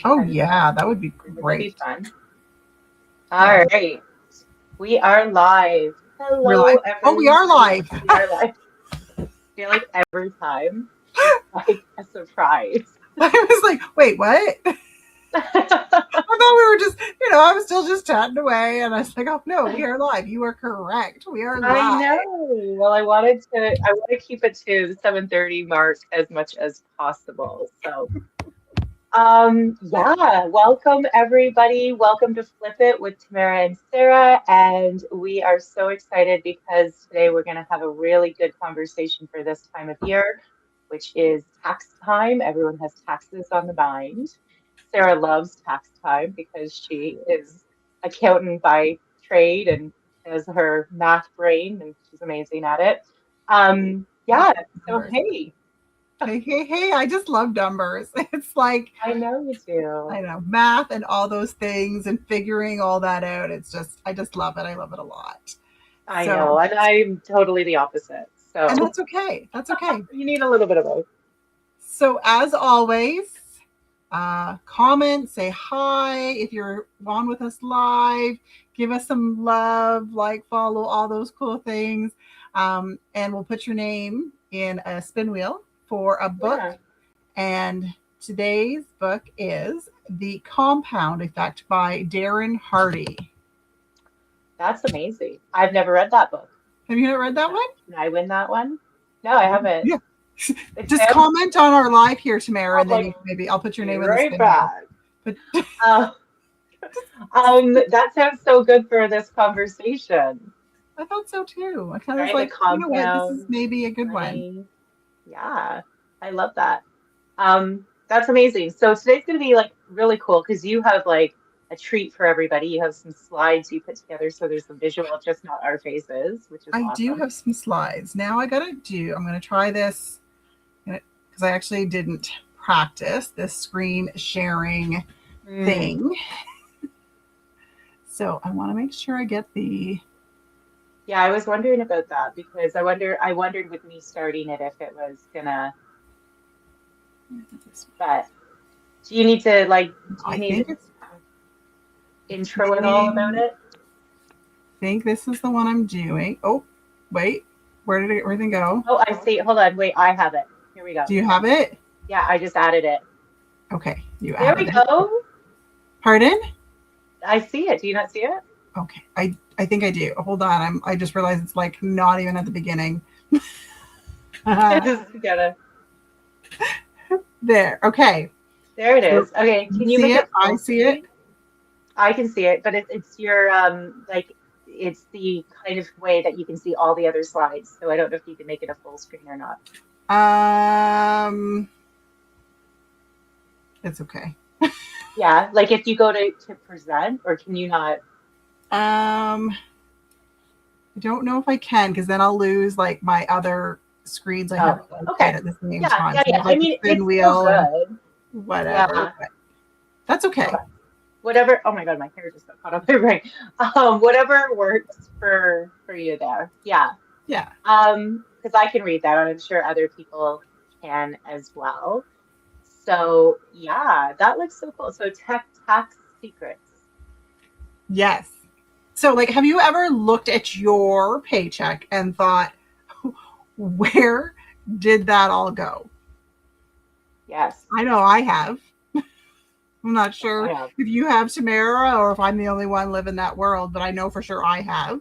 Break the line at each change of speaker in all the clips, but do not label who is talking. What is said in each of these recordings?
Oh,
And
yeah, that would be
wouldn't that be
great.
fun?
Yeah,
All right. We are live.
we're
Hello,
live. Oh, we are
everybody.
live.
We are live. I feel like every time it's like a surprise.
I was like, wait, what? I thought we were just, I was still just chatting away. And I was like, oh, no, we are live. You are correct. We are
I
live.
know. Well, I want to keep it to the 7:30 mark as much as possible. So, yeah, welcome everybody. Welcome to Flip It with Tamara and Sarah. And we are so excited because today we're going to have a really good conversation for this time of year, which is tax time. Everyone has taxes on the mind. Sarah loves tax time because she is accountant by trade and has her math brain, and she's amazing at it. Yeah, so
Numbers.
hey,
Hey, hey, hey. I just love numbers. It's like,
I know you
I
do.
know, math and all those things and figuring all that out. It's just, I just love it. I love it a lot.
I
So,
know, and I'm totally the opposite.
and
So
that's okay. That's okay.
you need a little bit of both.
So, as always, comment, say hi if you're on with us live, give us some love, like, follow, all those cool things. And we'll put your name in a spin wheel for a book.
Yeah,
And today's book is The Compound Effect by Darren Hardy.
that's amazing. I've never read that book.
Have you not read that one?
Can I win that one? No, I haven't.
Yeah.
It
Just
sounds
comment on our live here, Tamara,
I'm
and then
like,
maybe I'll put your
be
name in the
right
spin wheel.
back.
But
Uh, that sounds so good for this conversation,
I thought so too. I kind of was
right? The
like, you know what, this is
compound,
maybe a good one.
money. Yeah, I love that. That's amazing. So today's going to be like really cool because you have like a treat for everybody. You have some slides you put together so there's a visual, just not our faces, which is
I do
awesome.
have some slides. Now I'm going to try this because I actually didn't practice this screen sharing
Mm.
thing. So I want to make sure I get the.
Yeah, I was wondering about that because I wondered with me starting it if it was gonna, but do you
I
need
think it's.
intro at all about
I
it?
think this is the one I'm doing. Oh, wait. Where did everything go?
Oh, I see. Hold on. Wait, I have it. Here we go.
Do you have it?
Yeah, I just added it.
Okay, you
There
added
we
it.
go.
Pardon?
I see it. Do you not see it?
Okay, I think I do. Hold on, I just realized it's like not even at the beginning.
Just gotta.
There. Okay.
There it
So
is. Okay,
you
can you
see
make
it?
it
I
full
see it.
screen? I can see it, but it's your like it's the kind of way that you can see all the other slides. So I don't know if you can make it a full screen or not.
Um, it's okay.
Yeah, like if you go to present, or can you not?
I don't know if I can because then I'll lose like my other screens I have
Oh,
open
okay.
at the same
Yeah,
time.
yeah,
So I
yeah.
have
I
like the
mean,
spin
it's still
wheel and
good.
whatever,
Yeah.
but that's okay.
Okay. Whatever. Oh my God, my hair just got caught up in my brain. Whatever works for you there. Yeah.
Yeah.
Because I can read that, and I'm sure other people can as well. So yeah, that looks so cool. So tech tax secrets.
Yes. So, like, have you ever looked at your paycheck and thought, where did that all go?
Yes.
I know I have. I'm not
Yes, I
sure
have.
if you have, Tamara, or if I'm the only one living that world, but I know for sure I have.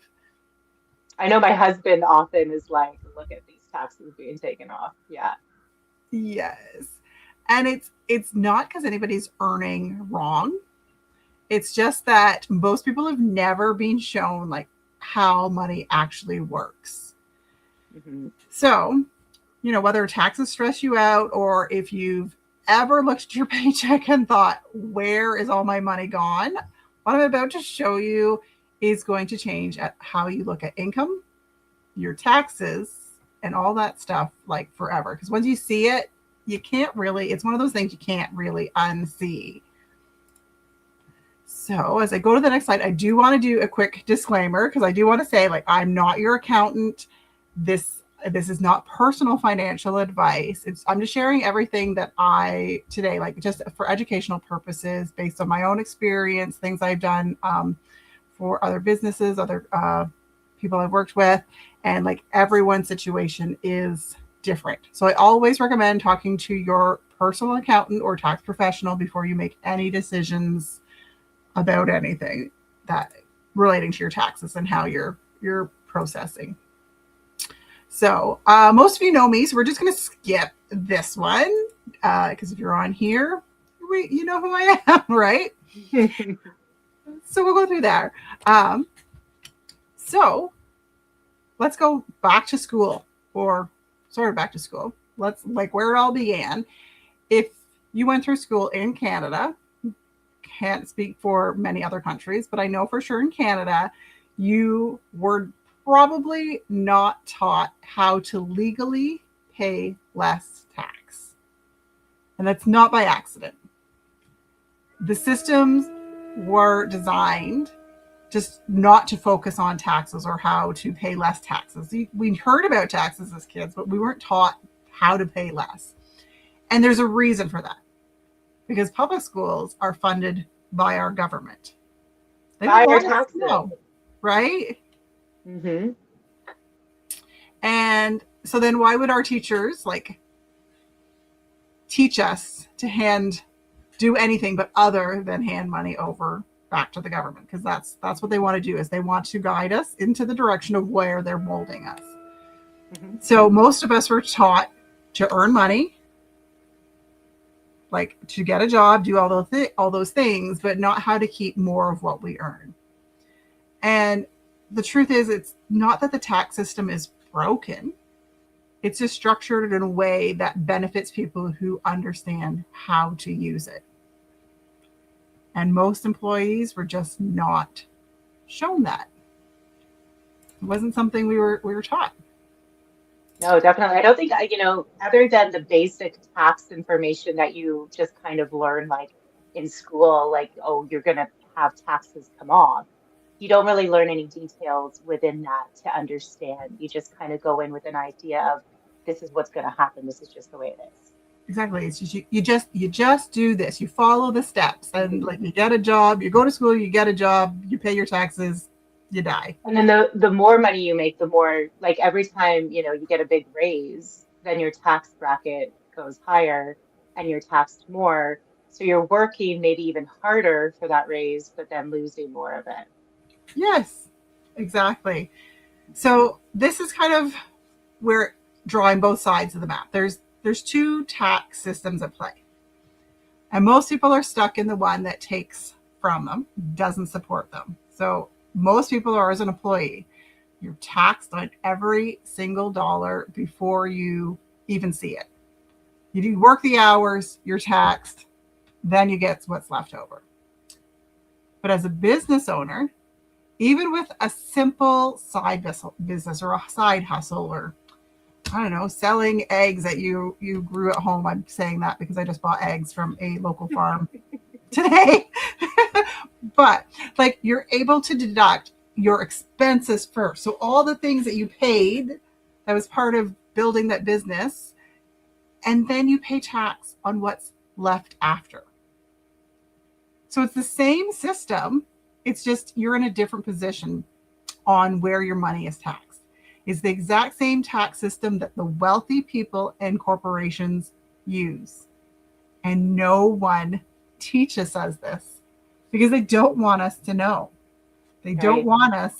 I know my husband often is like, look at these taxes being taken off. Yeah.
Yes. And it's not because anybody's earning wrong. It's just that most people have never been shown like how money actually works.
Hmm.
So, whether taxes stress you out or if you've ever looked at your paycheck and thought, where is all my money gone? What I'm about to show you is going to change at how you look at income, your taxes, and all that stuff like forever. Because once you see it, you can't really, it's one of those things you can't really unsee. So as I go to the next slide, I do want to do a quick disclaimer because I do want to say, like, I'm not your accountant. This This is not personal financial advice. I'm just sharing everything that I today, like just for educational purposes, based on my own experience, things I've done for other businesses, other people I've worked with, and like everyone's situation is different. So I always recommend talking to your personal accountant or tax professional before you make any decisions about anything that relating to your taxes and how you're processing. So most of you know me, so we're just going to skip this one because if you're on here, you know who I am, right? So we'll go through there. So let's go back to school, or sort of back to school. Let's like where it all began. If you went through school in Canada, can't speak for many other countries, but I know for sure in Canada, you were probably not taught how to legally pay less tax. And that's not by accident. The systems were designed just not to focus on taxes or how to pay less taxes. We heard about taxes as kids, but we weren't taught how to pay less. And there's a reason for that. Because public schools are funded by our government.
By our taxes.
Right?
Mm-hmm.
And so then why would our teachers like teach us to do anything but other than hand money over back to the government? Because that's what they want to do, is they want to guide us into the direction of where they're molding us. Mm-hmm. So most of us were taught to earn money, like to get a job, do all those things, but not how to keep more of what we earn. And the truth is, it's not that the tax system is broken. It's just structured in a way that benefits people who understand how to use it. And most employees were just not shown that. It wasn't something we were taught.
No, definitely. I don't think, other than the basic tax information that you just kind of learn like in school, like, oh, you're going to have taxes come off. You don't really learn any details within that to understand. You just kind of go in with an idea of this is what's going to happen. This is just the way it is.
Exactly. It's just, you just do this. You follow the steps, and like you get a job, you go to school, you get a job, you pay your taxes, you die.
And then the more money you make, the more, like every time, you get a big raise, then your tax bracket goes higher and you're taxed more. So you're working maybe even harder for that raise, but then losing more of it.
Yes, exactly. So this is kind of where drawing both sides of the map. There's two tax systems at play. And most people are stuck in the one that takes from them, doesn't support them. So most people are, as an employee, you're taxed on every single dollar before you even see it. You do work the hours, you're taxed, then you get what's left over. But as a business owner, even with a simple side business or a side hustle, or I don't know, selling eggs that you grew at home. I'm saying that because I just bought eggs from a local farm today. But like, you're able to deduct your expenses first. So all the things that you paid that was part of building that business, and then you pay tax on what's left after. So it's the same system. It's just you're in a different position on where your money is taxed. It's the exact same tax system that the wealthy people and corporations use. And no one teaches us this because they don't want us to know. They don't want us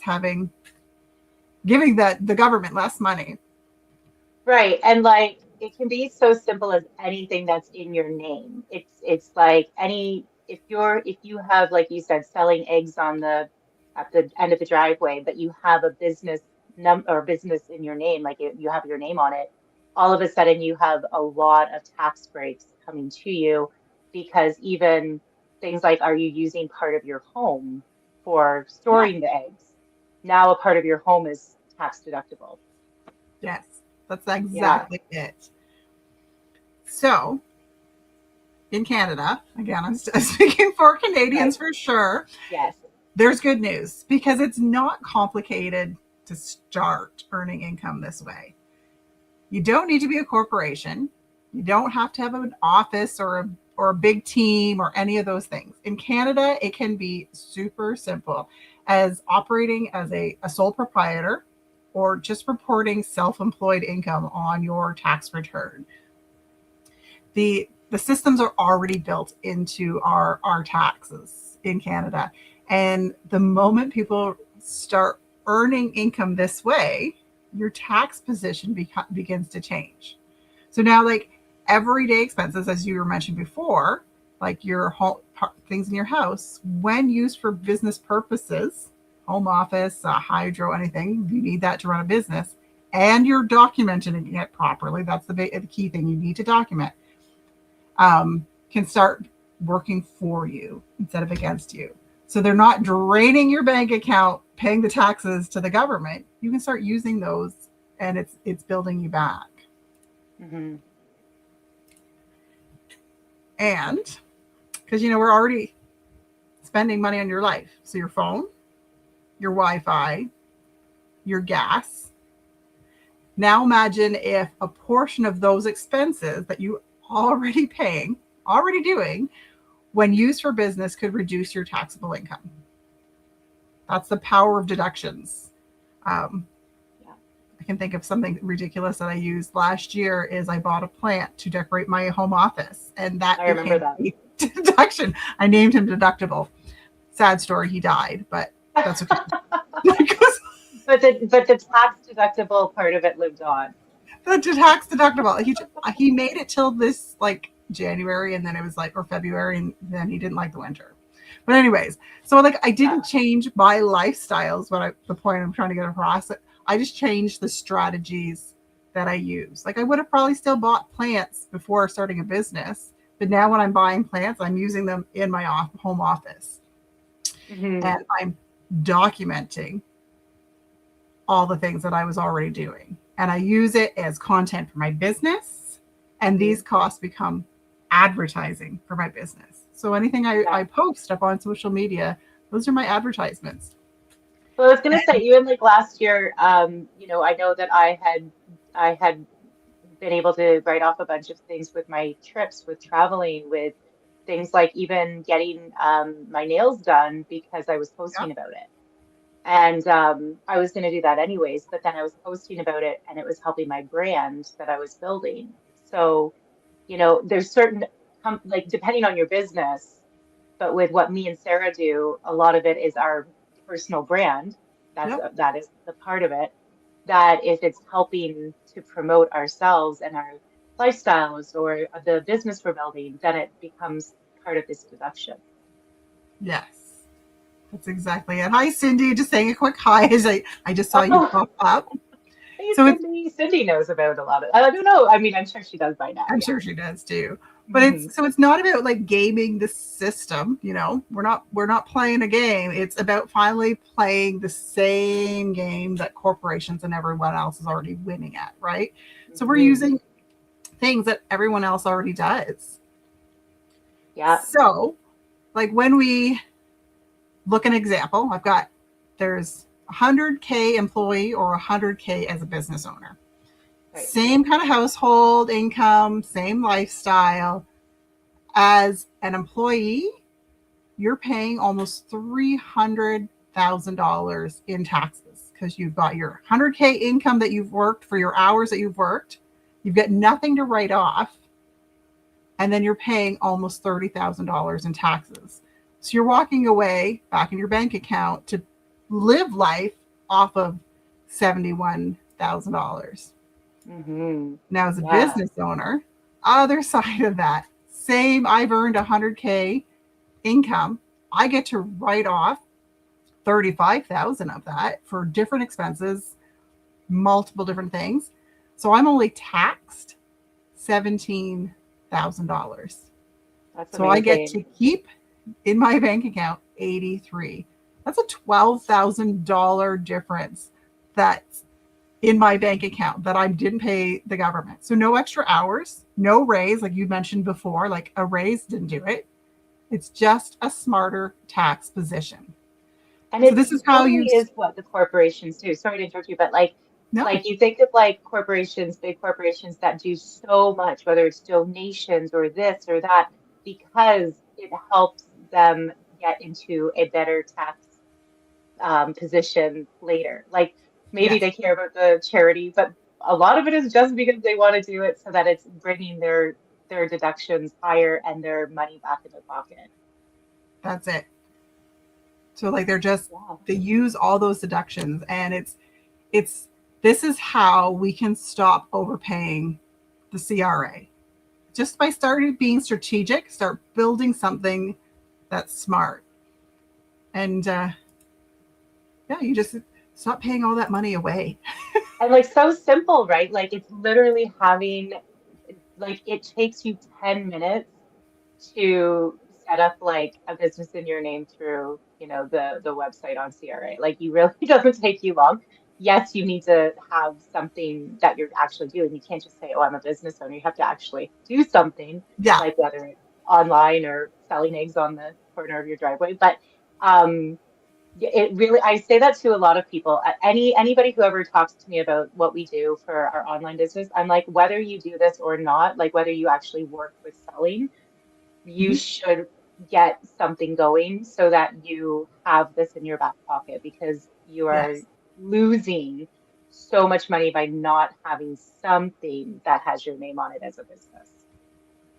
giving the government less money.
Right. And like, it can be so simple as anything that's in your name. It's like if you have, like you said, selling eggs at the end of the driveway, but you have a business business in your name, like you have your name on it, all of a sudden you have a lot of tax breaks coming to you, because even things like, are you using part of your home for storing the eggs? Now a part of your home is tax deductible.
Yes, that's exactly it. So in Canada, again, I'm speaking for Canadians for sure.
Yes.
There's good news because it's not complicated to start earning income this way. You don't need to be a corporation. You don't have to have an office or a big team or any of those things. In Canada, it can be super simple as operating as a sole proprietor or just reporting self-employed income on your tax return. The systems are already built into our taxes in Canada. And the moment people start earning income this way, your tax position begins to change. So now, like everyday expenses, as you were mentioned before, like your home things in your house, when used for business purposes, home office, hydro, anything, you need that to run a business, and you're documenting it properly. That's the key thing. You need to document. Can start working for you instead of against you. So they're not draining your bank account, paying the taxes to the government. You can start using those, and it's building you back.
Mm-hmm.
And because we're already spending money on your life, so your phone, your Wi-Fi, your gas. Now imagine if a portion of those expenses that you already doing, when used for business, could reduce your taxable income. That's the power of deductions. I can think of something ridiculous that I used last year is I bought a plant to decorate my home office, and that
I remember that
deduction. I named him Deductible. Sad story, he died, but that's okay.
but the tax deductible part of it lived on.
The tax deductible. He made it till this like January, and then it was like or February, and then he didn't like the winter. But anyways, so like I didn't change my lifestyles. The point I'm trying to get across, I just changed the strategies that I use. Like I would have probably still bought plants before starting a business, but now when I'm buying plants, I'm using them in my home office, and I'm documenting all the things that I was already doing. And I use it as content for my business. And these costs become advertising for my business. So anything I post up on social media, those are my advertisements.
Well, I was going to say, even like last year, I know that I had been able to write off a bunch of things with my trips, with traveling, with things like even getting my nails done because I was posting about it. And I was going to do that anyways, but then I was posting about it and it was helping my brand that I was building. So, there's certain, like depending on your business, but with what me and Sarah do, a lot of it is our personal brand. That is the part of it. That if it's helping to promote ourselves and our lifestyles or the business we're building, then it becomes part of this deduction.
Yes. That's exactly it. Hi, Cindy. Just saying a quick hi as I just saw you pop up.
Hey, so Cindy knows about a lot of. I don't know. I mean, I'm sure she does by now.
I'm sure she does too. But it's not about like gaming the system. We're not playing a game. It's about finally playing the same game that corporations and everyone else is already winning at, right? So we're using things that everyone else already does.
Yeah.
So, like when we look an example, there's 100K employee or 100K as a business owner. Right. Same kind of household income, same lifestyle. As an employee, you're paying almost $300,000 in taxes because you've got your 100K income that you've worked for your hours that you've worked. You've got nothing to write off. And then you're paying almost $30,000 in taxes. So you're walking away back in your bank account to live life off of $71,000. Now, as a business owner, other side of that, same, I've earned 100K income. I get to write off 35,000 of that for different expenses, multiple different things. So I'm only taxed $17,000. So I get to keep in my bank account 83. That's a $12,000 difference that's in my bank account that I didn't pay the government. So no extra hours, no raise, like you mentioned before, like a raise didn't do it. It's just a smarter tax position.
And so this is how is what the corporations do. Sorry to interrupt you, but like
No.
Like you think of like corporations, big corporations that do so much, whether it's donations or this or that, because it helps them get into a better tax position later. Like maybe
Yes.
they care about the charity, but a lot of it is just because they want to do it so that it's bringing their deductions higher and their money back in their pocket.
That's it. So like
Yeah.
they use all those deductions, and it's this is how we can stop overpaying the CRA. Just by starting being strategic, start building something that's smart. And yeah, you just stop paying all that money away.
And like so simple, right? Like it's literally having like it takes you 10 minutes to set up like a business in your name through, the website on CRA. Like you really it doesn't take you long. Yes, you need to have something that you're actually doing. You can't just say, "Oh, I'm a business owner." You have to actually do something,
Yeah.
like whether it's online or selling eggs on the corner of your driveway. But um it really, I say that to a lot of people. Anybody who ever talks to me about what we do for our online business, I'm like, whether you do this or not, like whether you actually work with selling, you
Mhm.
should get something going so that you have this in your back pocket because you are
Yes,
losing so much money by not having something that has your name on it as a business.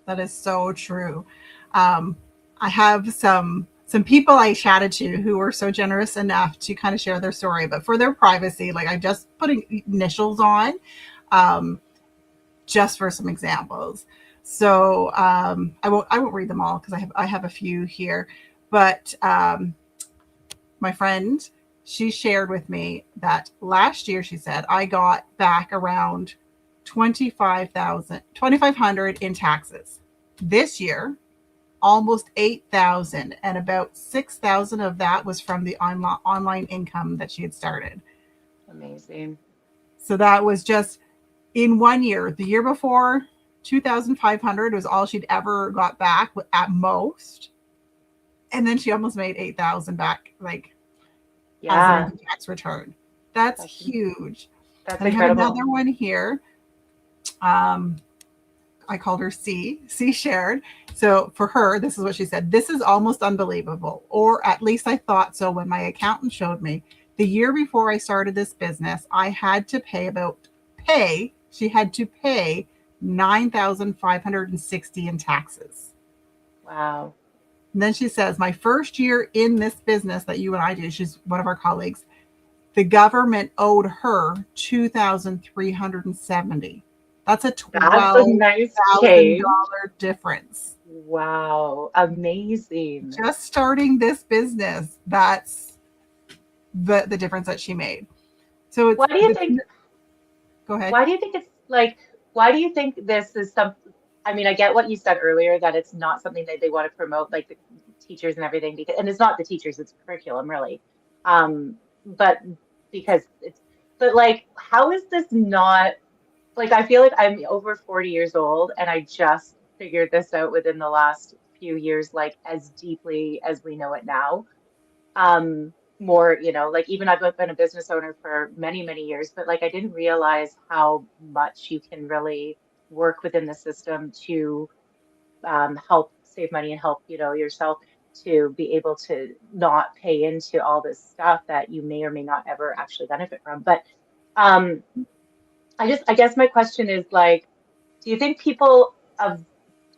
that is so true. Um, I have some people I chatted to who were so generous enough to kind of share their story, but for their privacy, like I'm just putting initials on, um, just for some examples. So I won't read them all because I have a few here, but my friend, she shared with me that last year, she said, I got back around 2,500 in taxes. This year, almost 8,000, and about 6,000 of that was from the online income that she had started.
Amazing.
So that was just in 1 year. The year before, 2,500 was all she'd ever got back at most. And then she almost made 8,000 back, like as an
Yeah,
income tax return. That's
that's
huge.
that's
And I have
incredible.
another one here. Um, I called her C. C shared. So for her, this is what she said. This is almost unbelievable, or at least I thought so when my accountant showed me. The year before I started this business, I had to pay. She had to pay 9,560 in taxes.
Wow.
And then she says, my first year in this business that you and I do, she's one of our colleagues, the government owed her 2,370. That's a
That's a nice change.
$12,000 difference.
Wow, amazing.
Just starting this business, that's the difference that she made. So
Why
it's
do you think,
go ahead.
why do you think it's like, why do you think this is some, I mean, I get what you said earlier, that it's not something that they want to promote, like the teachers and everything, because, and it's not the teachers, it's curriculum, really. But because it's, but like, how is this not, like, I feel like I'm over 40 years old and I just figured this out within the last few years, like as deeply as we know it now. More, like even I've been a business owner for many, many years, but like I didn't realize how much you can really work within the system to help save money and help, yourself to be able to not pay into all this stuff that you may or may not ever actually benefit from. But um, I guess my question is like, do you think people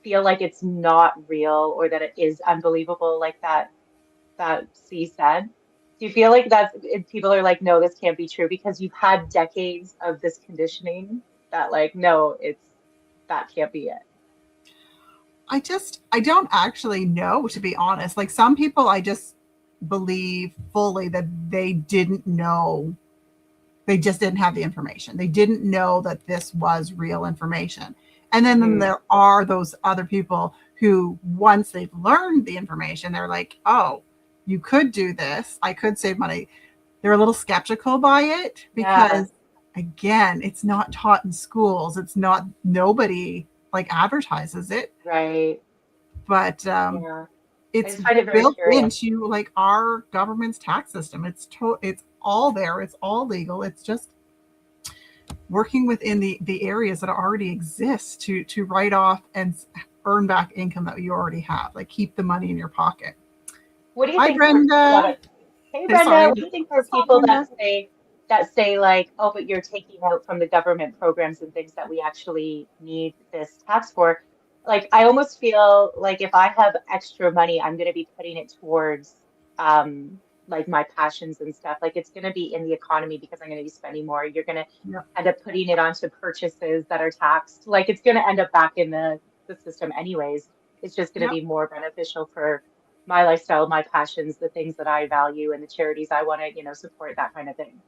feel like it's not real or that it is unbelievable like that C said? Do you feel like people are like, no, this can't be true because you've had decades of this conditioning that like, no, that can't be it.
I don't actually know, to be honest. Like some people I just believe fully that they didn't know, they just didn't have the information. They didn't know that this was real information. And then
Hmm.
there are those other people who, once they've learned the information, they're like, oh, you could do this. I could save money. They're a little skeptical by it
Yeah,
because, again, it's not taught in schools. It's not, nobody like advertises it,
right.
but
Yeah. I
it's
just find it very
built
curious.
into like our government's tax system. It's all there. It's all legal. It's just working within the areas that already exist to write off and earn back income that you already have. Like keep the money in your pocket.
What do you
Hi,
think for a lot
Brenda.
of, hey
Sorry.
Brenda, what do you think for
Hi,
people
Brenda.
that say like, oh, but you're taking out from the government programs and things that we actually need this tax for? Like, I almost feel like if I have extra money, I'm going to be putting it towards like my passions and stuff. Like it's going to be in the economy because I'm going to be spending more. You're going to
Yeah.
end up putting it onto purchases that are taxed. Like it's going to end up back in the system anyways. It's just going to
Yeah.
be more beneficial for my lifestyle, my passions, the things that I value, and the charities I want to, support, that kind of thing.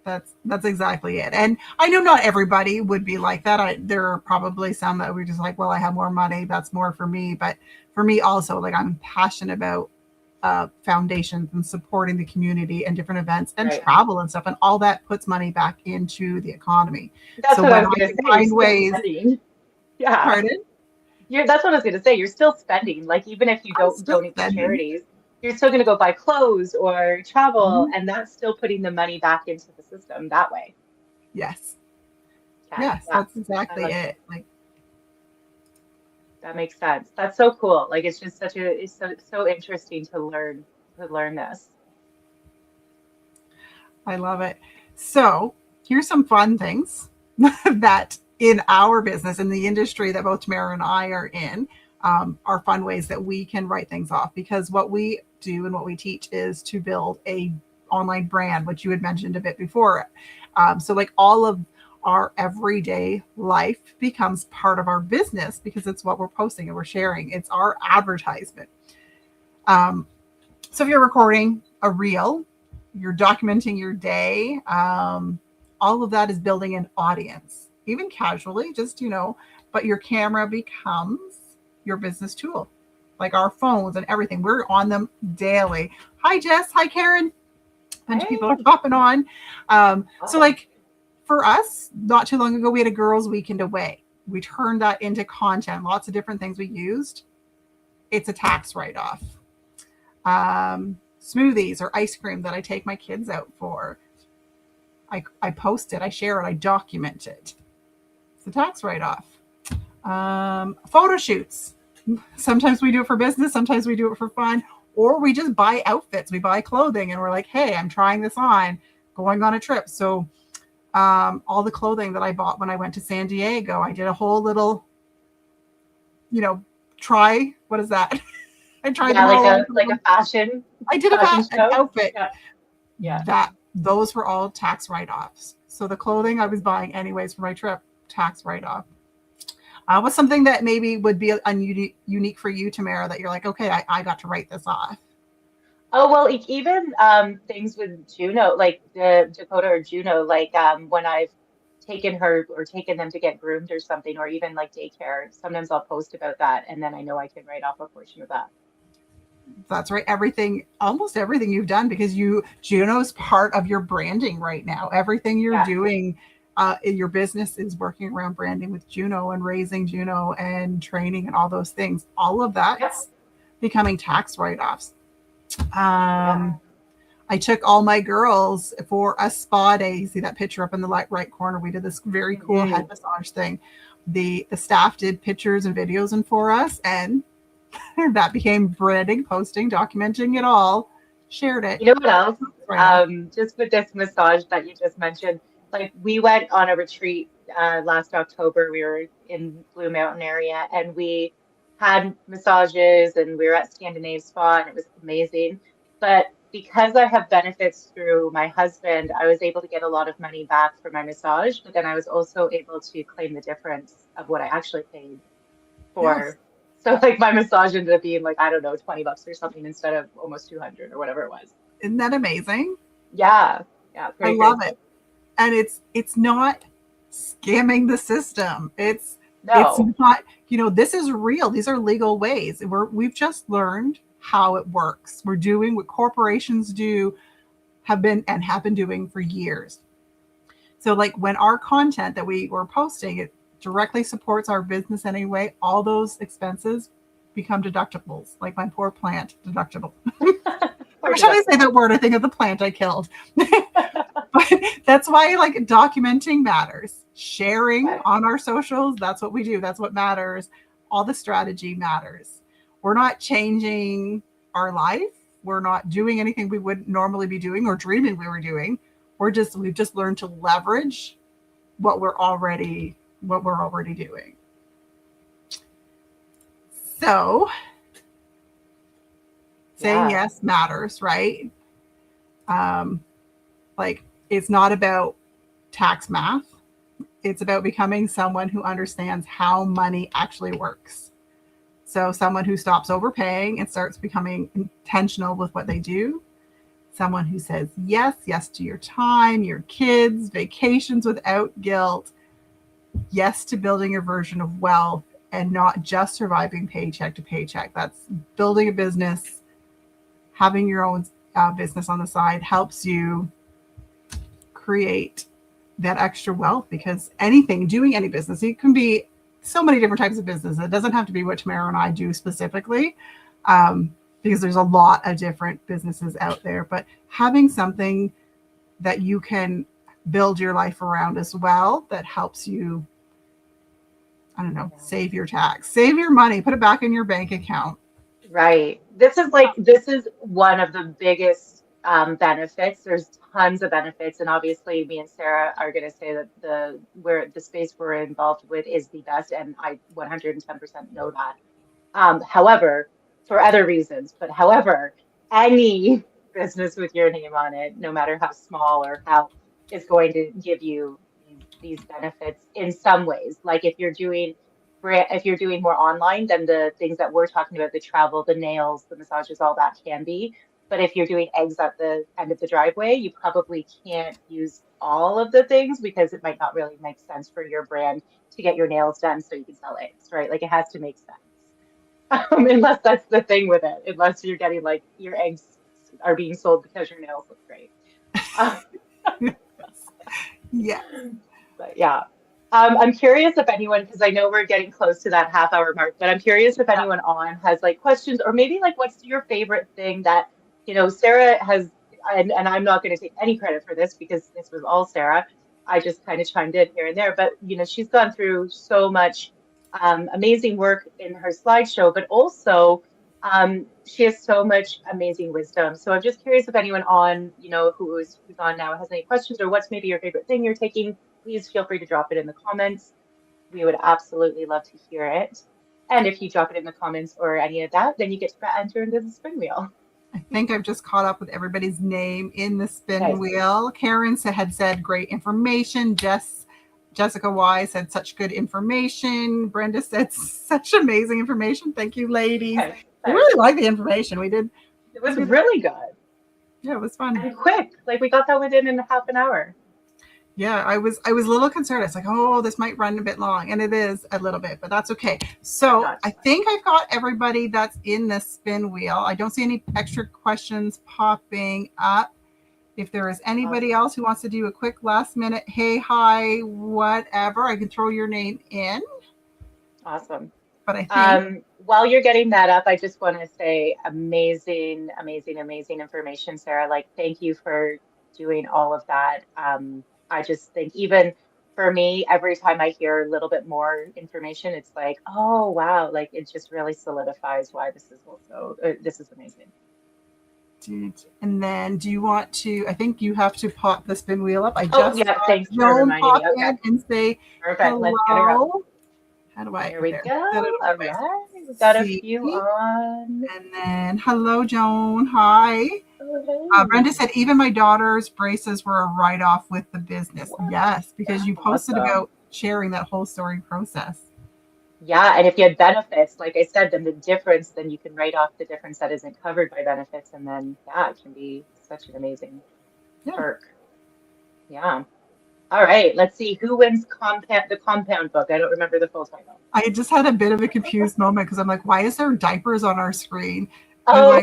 That's exactly it. And I know not everybody would be like that. There are probably some that were just like, well, I have more money, that's more for me. But for me also, like I'm passionate about foundations and supporting the community and different events and
Right.
travel and stuff. And all that puts money back into the economy.
That's
So
what I
when
was
I
going to
can
say. You're
find
still
ways,
spending. Yeah.
pardon?
That's what I was going to say. You're still spending. Like even if you
I'm
don't
still
donate to
spending.
charities, you're still going to go buy clothes or travel,
Mhm.
and that's still putting the money back into the system that way.
Yes.
Okay.
Yes,
Yeah.
that's exactly
That,
it. Like
that makes sense. That's so cool. Like it's just it's so interesting to learn this.
I love it. So here's some fun things that in our business, in the industry that both Tamara and I are in, are fun ways that we can write things off. Because what we do and what we teach is to build a online brand, which you had mentioned a bit before. So like all of our everyday life becomes part of our business because it's what we're posting and we're sharing. It's our advertisement. Um, so if you're recording a reel, you're documenting your day, all of that is building an audience, even casually, just, but your camera becomes your business tool, like our phones and everything. We're on them daily. Hi, Jess. Hi, Karen. A bunch of people are
Hey.
popping on. So,
Oh.
like, for us, not too long ago, we had a girls' weekend away. We turned that into content, lots of different things we used. It's a tax write off. Smoothies or ice cream that I take my kids out for. I post it, I share it, I document it. It's a tax write off. Photo shoots. Sometimes we do it for business, sometimes we do it for fun, or we just buy outfits. We buy clothing and we're like, hey, I'm trying this on, going on a trip. So all the clothing that I bought when I went to San Diego, I did a whole little, try. What is that? I tried
Yeah,
them all on.
like a fashion
I did
fashion
an
show.
outfit.
Yeah. Yeah.
That those were all tax write-offs. So the clothing I was buying anyways for my trip, tax write-off. What's something that maybe would be unique for you, Tamara, that you're like, okay, I got to write this off.
Oh, well, even things with Juno, like the Dakota or Juno, like when I've taken her or taken them to get groomed or something, or even like daycare, sometimes I'll post about that and then I know I can write off a portion of that.
That's right. Almost everything you've done, because Juno's part of your branding right now. Everything you're
Yeah.
doing in your business is working around branding with Juno and raising Juno and training and all those things. All of
Yep.
that's becoming tax write-offs.
Yeah.
I took all my girls for a spa day. You see that picture up in the right corner? We did this very cool
Hmm.
head massage thing. The staff did pictures and videos and for us, and that became branding, posting, documenting it all, shared it.
You know what else?
Right off.
Just with this massage that you just mentioned, like we went on a retreat last October. We were in Blue Mountain area and we had massages and we were at Scandinave Spa and it was amazing. But because I have benefits through my husband, I was able to get a lot of money back for my massage, but then I was also able to claim the difference of what I actually paid
Yes.
for. So like my massage ended up being like, I don't know, $20 or something instead of almost 200 or whatever it was.
Isn't that amazing?
Yeah. Yeah.
I
Pretty
love
crazy.
it. And it's not scamming the system. It's
No.
not, this is real. These are legal ways. We've just learned how it works. We're doing what corporations have been doing for years. So like when our content that we were posting, it directly supports our business anyway, all those expenses become deductibles, like my poor plant deductible.
Or
Every time I say
deductible.
that word, I think of the plant I killed. But that's why like documenting matters. Sharing
Okay.
on our socials, that's what we do. That's what matters. All the strategy matters. We're not changing our life. We're not doing anything we wouldn't normally be doing or dreaming we were doing. We've just learned to leverage what we're already doing. So saying yes matters, right? Like it's not about tax math. It's about becoming someone who understands how money actually works. So someone who stops overpaying and starts becoming intentional with what they do. Someone who says yes to your time, your kids, vacations without guilt, yes to building your version of wealth and not just surviving paycheck to paycheck. That's building a business, having your own business on the side helps you create that extra wealth, because doing any business, it can be so many different types of business. It doesn't have to be what Tamara and I do specifically, because there's a lot of different businesses out there, but having something that you can build your life around as well, that helps you, I don't know, save your tax, save your money, put it back in your bank account.
Right. This is one of the biggest benefits. There's tons of benefits, and obviously, me and Sarah are going to say that the space we're involved with is the best, and I 110% know that. However, for other reasons, but however, any business with your name on it, no matter how small or how, is going to give you these benefits in some ways. Like if you're doing more online, then the things that we're talking about, the travel, the nails, the massages, all that can be. But if you're doing eggs at the end of the driveway, you probably can't use all of the things because it might not really make sense for your brand to get your nails done so you can sell eggs, right? Like it has to make sense. Unless that's the thing with it, unless you're getting like your eggs are being sold because your nails look great.
Yeah.
But yeah. I'm curious if anyone, because I know we're getting close to that half-hour mark, but I'm curious if anyone on has like questions, or maybe like what's your favorite thing that, Sarah has, and I'm not going to take any credit for this because this was all Sarah. I just kind of chimed in here and there, but she's gone through so much amazing work in her slideshow, but also she has so much amazing wisdom. So I'm just curious if anyone on, who's on now has any questions, or what's maybe your favorite thing you're taking. Please feel free to drop it in the comments. We would absolutely love to hear it. And if you drop it in the comments or any of that, then you get to enter into the spin wheel.
I think I've just caught up with everybody's name in the spin wheel. Karen had said great information. Jessica Y said such good information. Brenda said such amazing information. Thank you, ladies. I really like the information we did.
It was really good.
Yeah, it was fun.
And quick. Like we got that within half an hour.
Yeah, I was a little concerned. I was like, oh, this might run a bit long. And it is a little bit, but that's okay. So I think I've got everybody that's in the spin wheel. I don't see any extra questions popping up. If there is anybody else who wants to do a quick last minute, hey, hi, whatever, I can throw your name in.
Awesome.
But I think
while you're getting that up, I just want to say amazing, amazing, amazing information, Sarah. Like, thank you for doing all of that. I just think even for me, every time I hear a little bit more information, it's like, oh, wow, like it just really solidifies why this is amazing.
And then do you want to, I think you have to pop the spin wheel up.
Thanks for reminding me. Okay.
And say,
perfect.
Hello.
Let's get her up.
How do I?
Here we go. All right. We've got a few on.
And then, hello, Joan. Hi.
Oh,
Brenda said, even my daughter's braces were a write-off with the business. Wow. Yes, because you posted about sharing that whole sewing process.
Yeah, and if you had benefits, like I said, then you can write off the difference that isn't covered by benefits, and then it can be such an amazing perk. Yeah. All right, let's see who wins the compound book. I don't remember the full title.
I just had a bit of a confused moment because I'm like, why is there diapers on our screen?
Oh,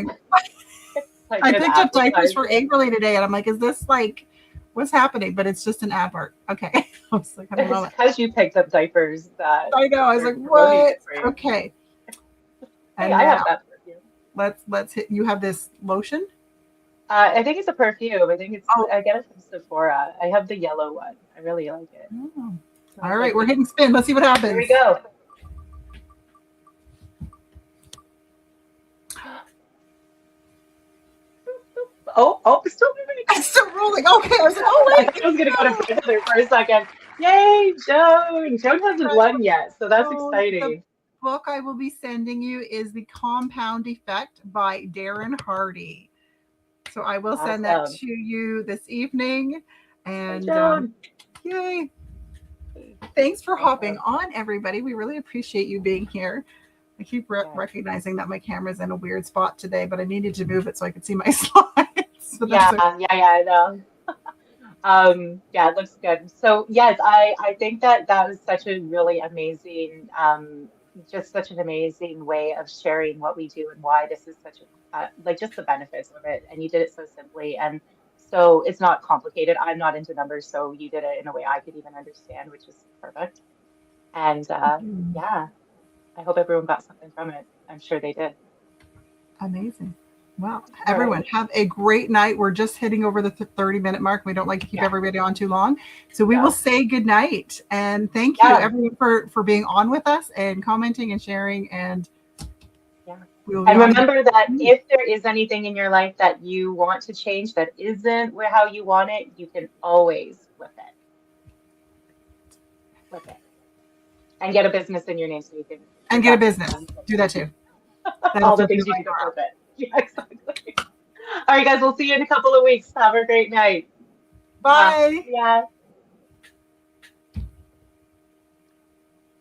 I picked up diapers for Angrily today, and I'm like, is this like, what's happening? But it's just an advert. Okay. I was like,
it's because you picked up diapers that
I know. I was like, what? Okay.
Hey, I have that for you.
Let's hit. You have this lotion?
I think it's a perfume. I think it's,
Oh,
I get it from Sephora. I have the yellow one. I really like it.
oh.
Smells
All right,
like
we're
me.
hitting spin. Let's see what
Here we
happens.
go. Oh, it's still moving.
It's still rolling. Okay, I was like, oh
I
wait.
thought I was gonna go to Panther for a second. Yay, Joan! Joan hasn't won yet, so that's
So the
exciting.
book I will be sending you is The Compound Effect by Darren Hardy. So I will send that
Awesome.
to you this evening.
Hey,
And
Joan.
yay. Thanks for hopping
Awesome.
on, everybody. We really appreciate you being here. I keep
Yeah.
recognizing that my camera's in a weird spot today, but I needed to move it so I could see my slides. So
Yeah,
that's okay.
I know. Yeah, it looks good. So yes, I think that that was such a really amazing, just such an amazing way of sharing what we do and why this is such a, like just the benefits of it. And you did it so simply. And so it's not complicated. I'm not into numbers, so you did it in a way I could even understand, which is perfect. And yeah, I hope everyone got something from it. I'm sure they did.
Amazing. Well,
All
everyone,
right.
have a great night. We're just hitting over the 30-minute mark. We don't like to keep
Yeah.
everybody on too long. So we will
No.
say good night. And thank you,
Yeah.
everyone, for being on with us and commenting and sharing. And
Yeah.
we'll be
And
on again.
remember that if there is anything in your life that you want to change that isn't how you want it, you can always flip it. Flip it. And get a business in your name so you can
And get a business. Do that too.
all the
That'll
things
flip
you
your
do to
life
flip it. Yeah, exactly. All right, guys, we'll see you in a couple of weeks. Have a great night.
around. Bye.
Yeah.